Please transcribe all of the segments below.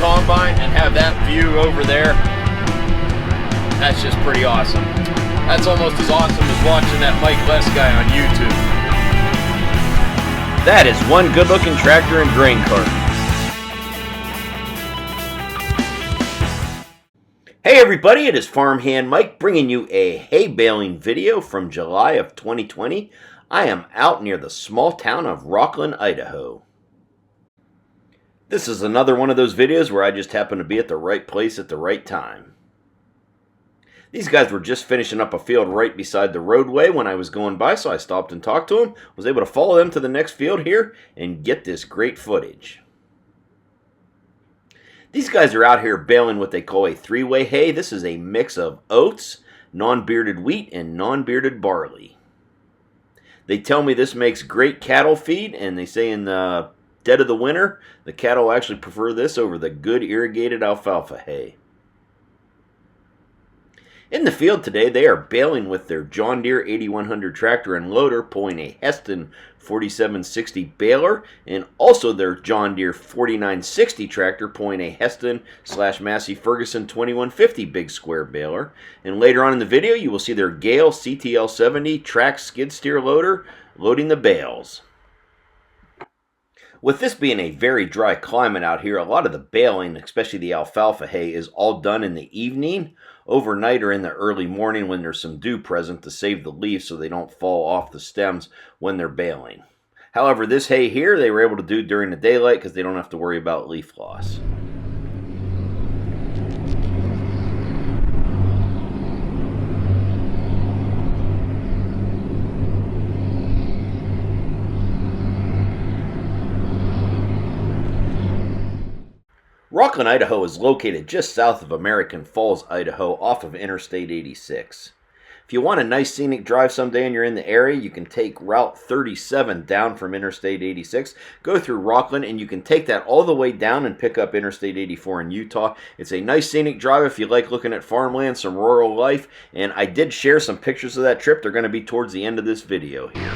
combine and have that view over there, that's just pretty awesome. That's almost as awesome as watching that Mike Les guy on YouTube. That is one good looking tractor and grain cart. Hey everybody, it is Farmhand Mike bringing you a hay baling video from July of 2020. I am out near the small town of Rockland, Idaho. This is another one of those videos where I just happen to be at the right place at the right time. These guys were just finishing up a field right beside the roadway when I was going by, so I stopped and talked to them, was able to follow them to the next field here and get this great footage. These guys are out here baling what they call a three-way hay. This is a mix of oats, non-bearded wheat, and non-bearded barley. They tell me this makes great cattle feed, and they say in the dead of the winter, the cattle actually prefer this over the good irrigated alfalfa hay. In the field today, they are baling with their John Deere 8100 tractor and loader, pulling a Hesston 4760 baler, and also their John Deere 4960 tractor pulling a Hesston / Massey Ferguson 2150 big square baler. And later on in the video, you will see their Gehl CTL 70 track skid steer loader loading the bales. With this being a very dry climate out here, a lot of the baling, especially the alfalfa hay, is all done in the evening, overnight, or in the early morning when there's some dew present to save the leaves so they don't fall off the stems when they're baling. However, this hay here they were able to do during the daylight because they don't have to worry about leaf loss. Rockland, Idaho is located just south of American Falls, Idaho, off of Interstate 86. If you want a nice scenic drive someday and you're in the area, you can take Route 37 down from Interstate 86, go through Rockland, and you can take that all the way down and pick up Interstate 84 in Utah. It's a nice scenic drive if you like looking at farmland, some rural life, and I did share some pictures of that trip. They're going to be towards the end of this video here.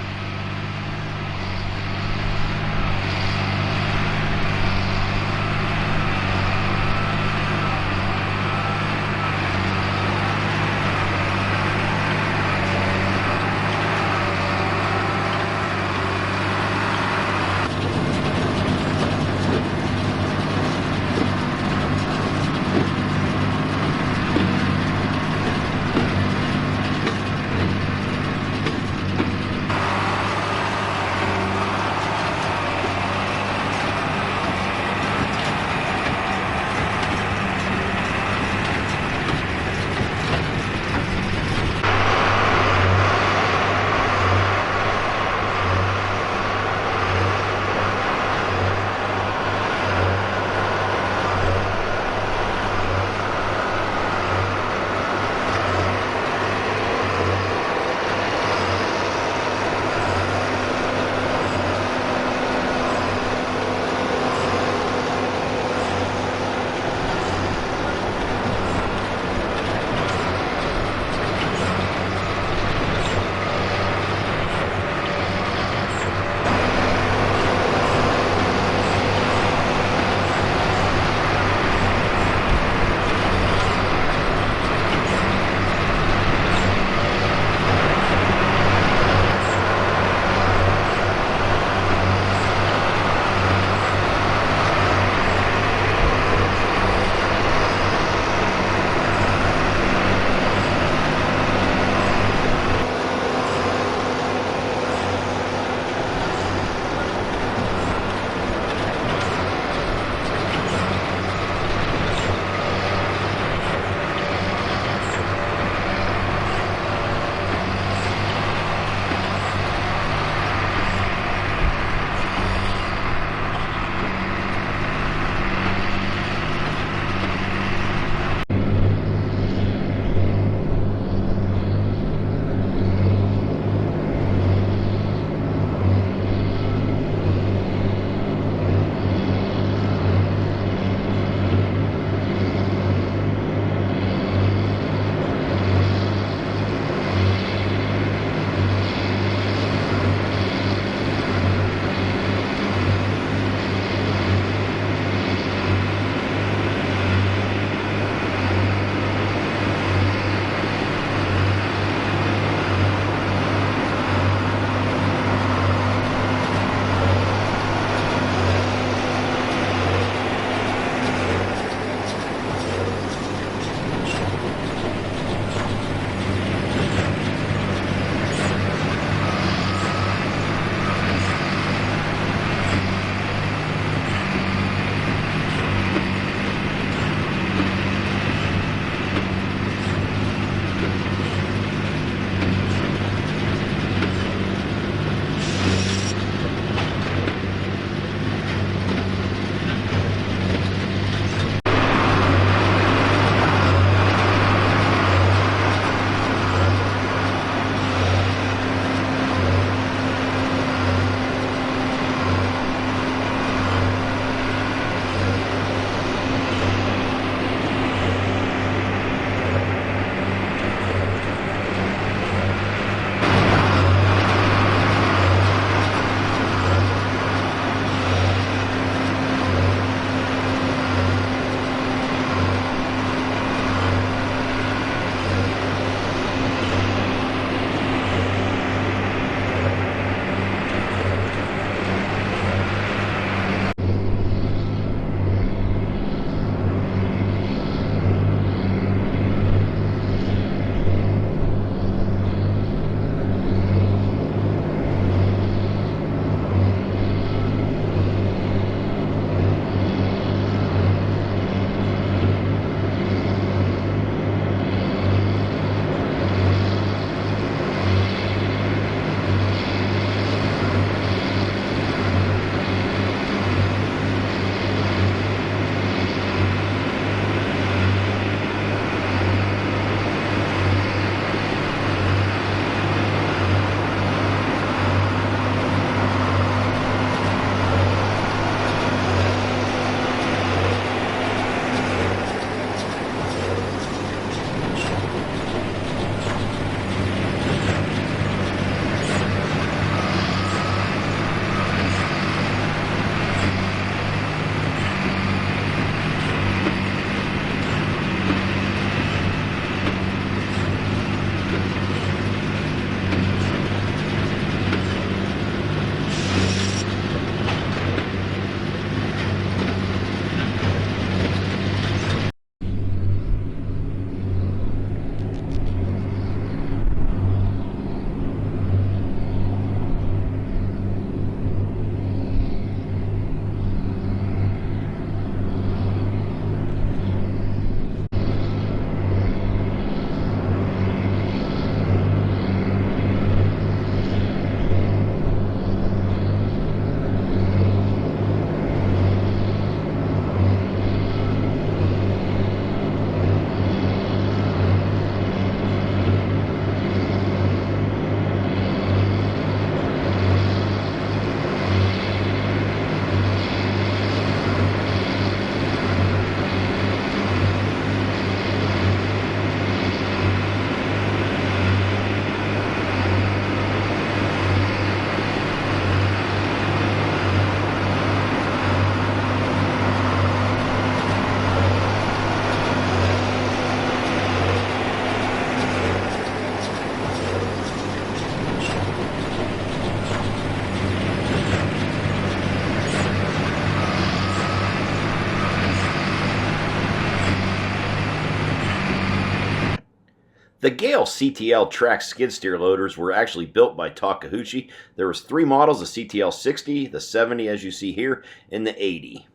The Gehl CTL track skid steer loaders were actually built by Takeuchi. There was 3 models, the CTL 60, the 70 as you see here, and the 80.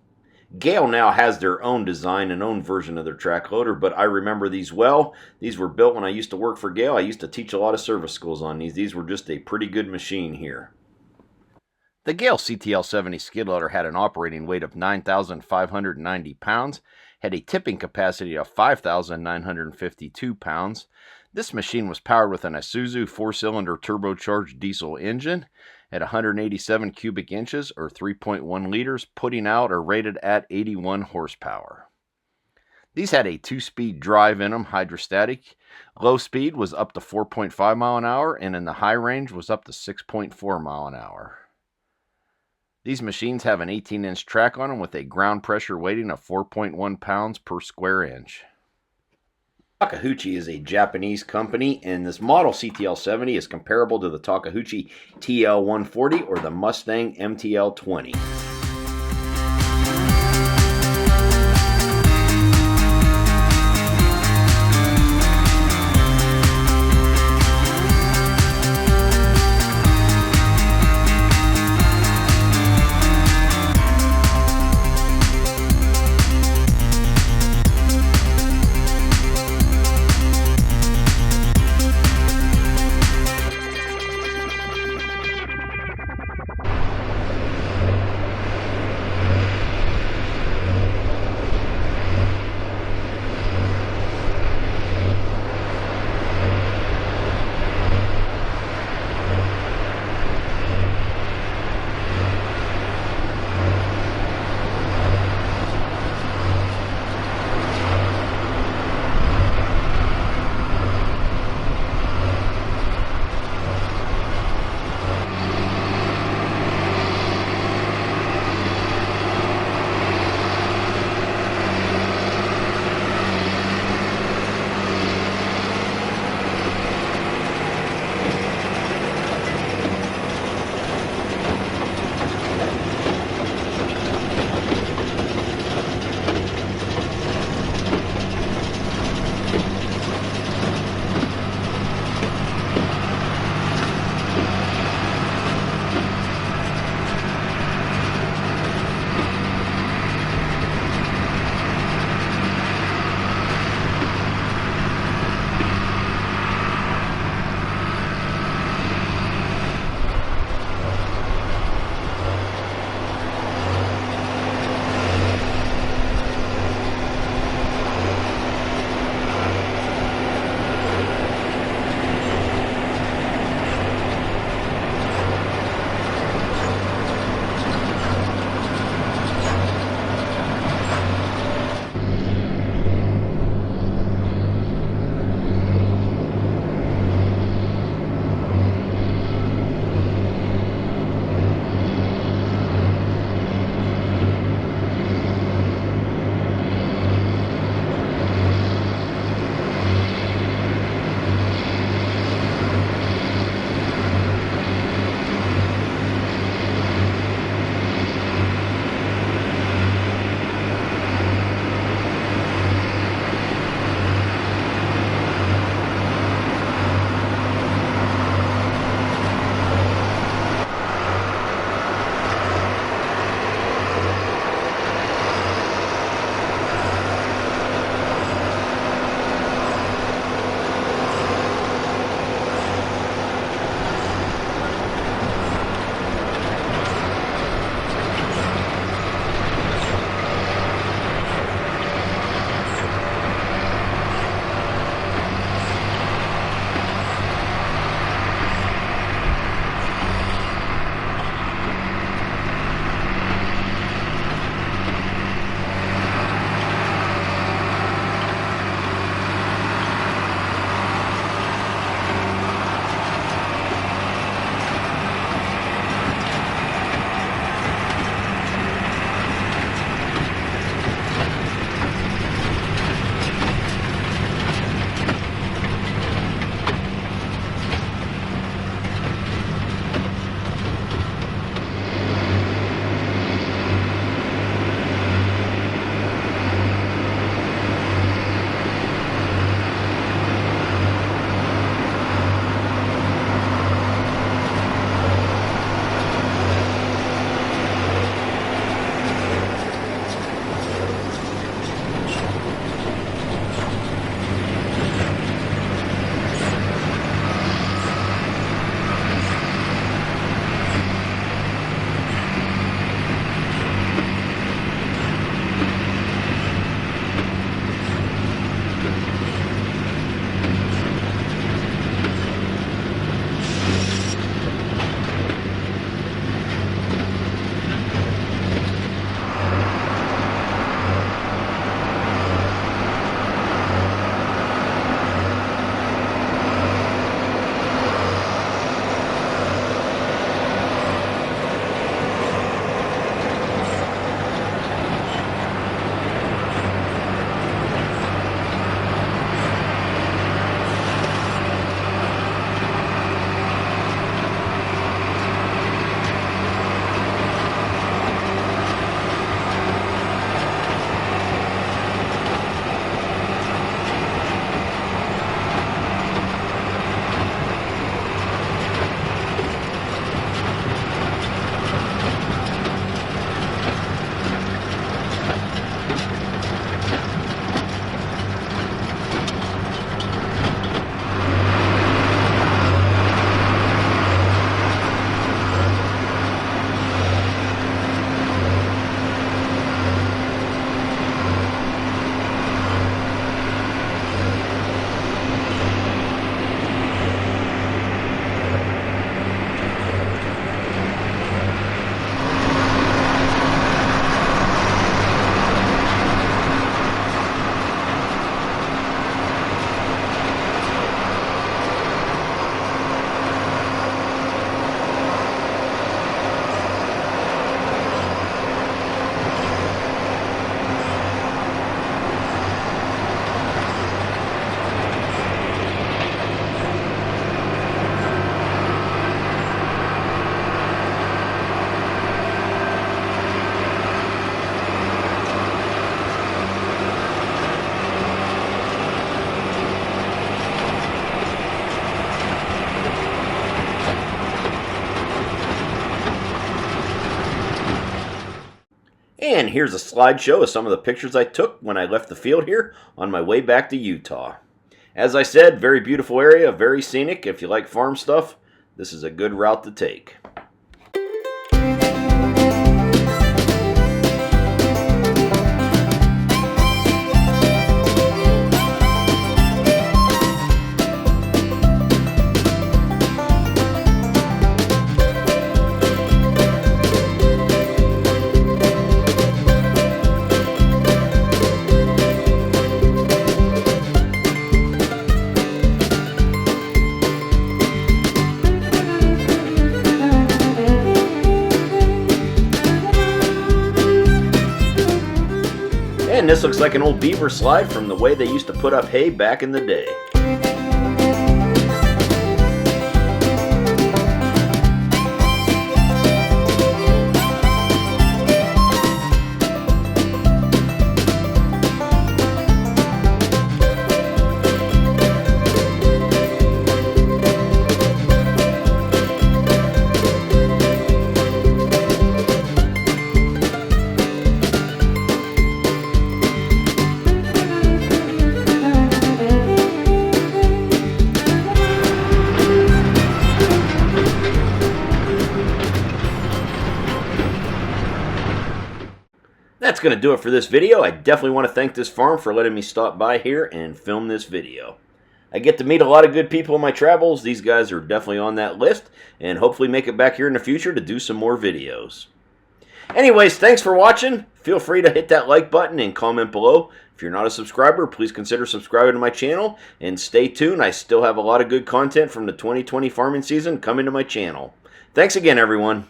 Gehl now has their own design and own version of their track loader, but I remember these well. These were built when I used to work for Gehl. I used to teach a lot of service schools on these. These were just a pretty good machine here. The Gehl CTL 70 skid loader had an operating weight of 9,590 pounds, had a tipping capacity of 5,952 pounds. This machine was powered with an Isuzu 4-cylinder turbocharged diesel engine at 187 cubic inches or 3.1 liters, putting out or rated at 81 horsepower. These had a 2-speed drive in them, hydrostatic. Low speed was up to 4.5 mile an hour, and in the high range was up to 6.4 mile an hour. These machines have an 18-inch track on them with a ground pressure weighting of 4.1 pounds per square inch. Takeuchi is a Japanese company, and this model CTL 70 is comparable to the Takeuchi TL 140 or the Mustang MTL 20. And here's a slideshow of some of the pictures I took when I left the field here on my way back to Utah. As I said, very beautiful area, very scenic. If you like farm stuff, this is a good route to take. And this looks like an old beaver slide from the way they used to put up hay back in the day. That's going to do it for this video. I definitely want to thank this farm for letting me stop by here and film this video. I get to meet a lot of good people in my travels. These guys are definitely on that list, and hopefully make it back here in the future to do some more videos. Anyways, thanks for watching. Feel free to hit that like button and comment below. If you're not a subscriber, please consider subscribing to my channel, and stay tuned. I still have a lot of good content from the 2020 farming season coming to my channel. Thanks again, everyone.